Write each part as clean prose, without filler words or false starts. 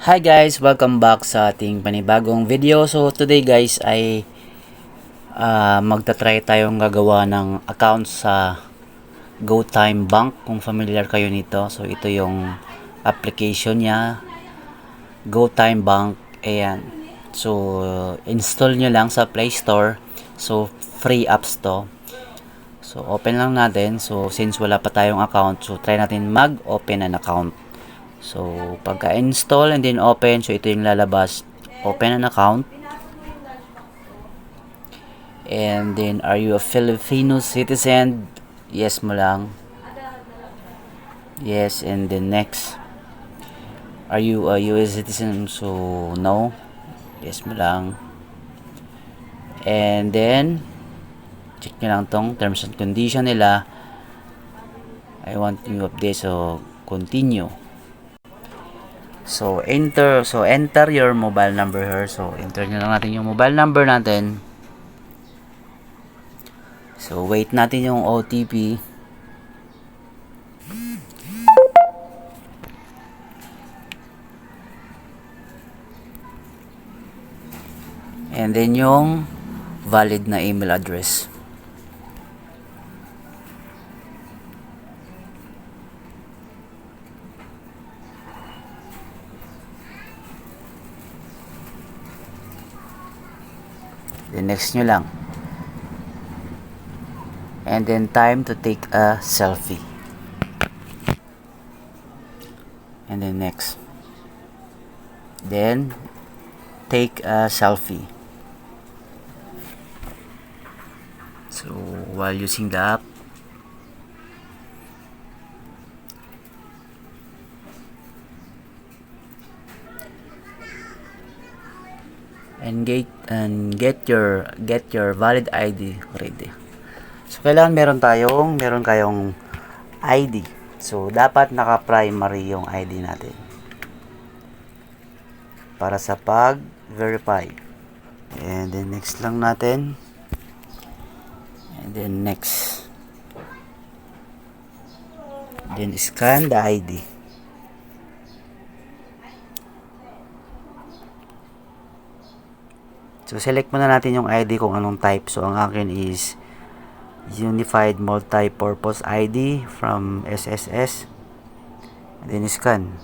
Hi guys! Welcome back sa ating panibagong video. So today guys ay magta-try tayong gagawa ng account sa GoTime Bank kung familiar kayo nito. So ito yung application niya, GoTime Bank. Ayan. So install nyo lang sa Play Store. So free apps to. So open lang natin. So since wala pa tayong account, so try natin mag-open an account. So, pagka-install and then open, so ito yung lalabas. Open an account. And then, are you a Filipino citizen? Yes mo lang. Yes, and then next. Are you a US citizen? So, no. Yes mo lang. And then, check nyo lang tong terms and condition nila. I want you update, so continue. So enter your mobile number here. So enter nyo lang natin yung mobile number natin. So wait natin yung OTP. And then yung valid na email address. Then next nyo lang. And then time to take a selfie. And then next. Then take a selfie. So while using the app, and get your valid ID ready. So kailangan meron kayong ID. So dapat naka-primary yung ID natin para sa pag-verify. And then next lang natin. And then next. Then scan the ID. So select muna natin yung ID kung anong type. So ang akin is Unified Multi-Purpose ID from SSS. And then scan.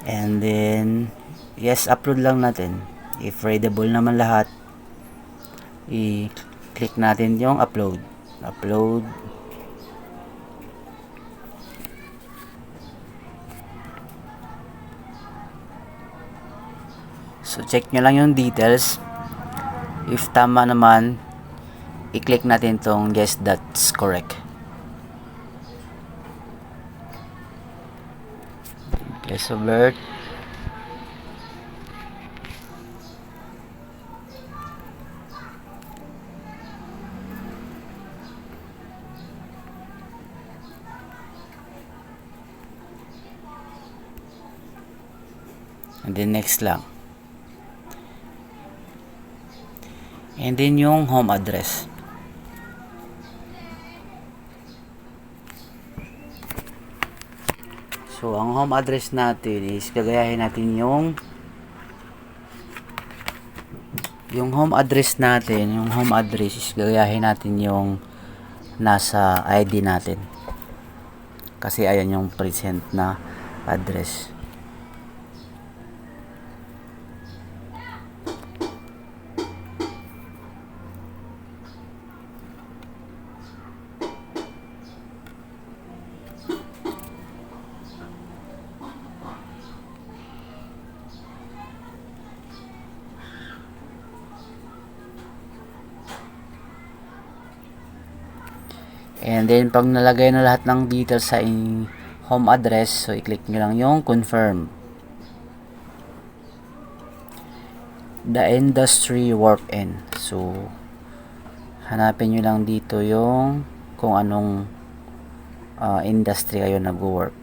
And then yes, upload lang natin. If readable naman lahat, i-click natin yung upload. Upload. So check nyo lang yung details. If tama naman, i-click natin tong yes, that's correct. Yes, alert. And then next lang. And then yung home address. So ang home address natin is gagayahin natin yung home address natin, yung home address is gagayahin natin yung nasa ID natin. Kasi ayan yung present na address. And then pag nalagay na lahat ng details sa home address, so i-click nyo lang yung confirm. The industry work in. So hanapin nyo lang dito yung kung anong industry kayo nag-work.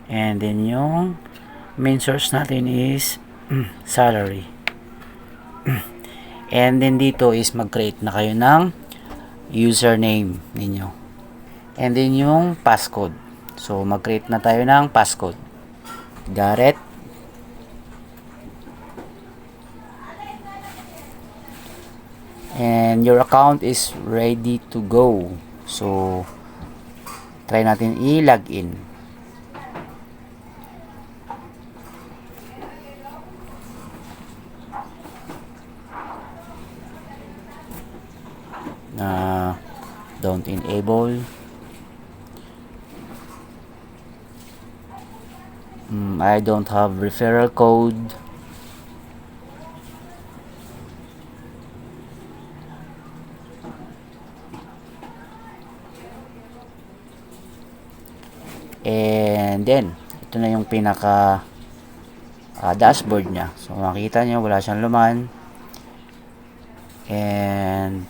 And then yung main source natin is salary. And then dito is mag-create na kayo ng username ninyo. And then yung passcode. So mag-create na tayo ng passcode. Got it? And your account is ready to go. So try natin i-login. Don't enable. I don't have referral code. And then ito na yung pinaka dashboard nya. So makita nyo wala siyang laman. And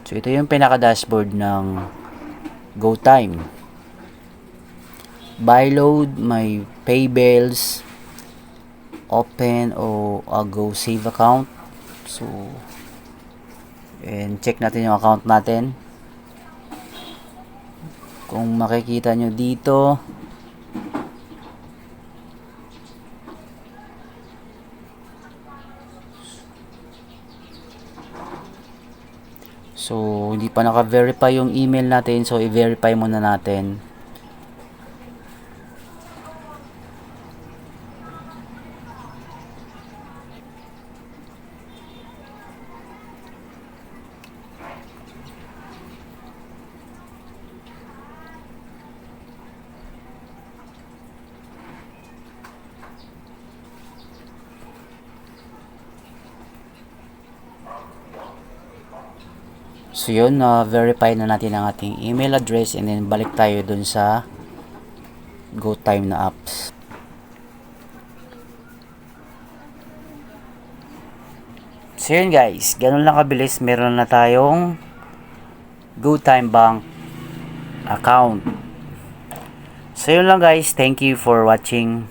so ito yung pinaka dashboard ng GoTime. Buy load, may pay bills, open o go save account. So and check natin yung account natin. Kung makikita nyo dito, so hindi pa naka-verify yung email natin, so i-verify muna natin. So yun, verify na natin ang ating email address, and then balik tayo dun sa GoTime na apps. So yun guys, ganun lang kabilis, meron na tayong GoTime Bank account. So yun lang guys, thank you for watching.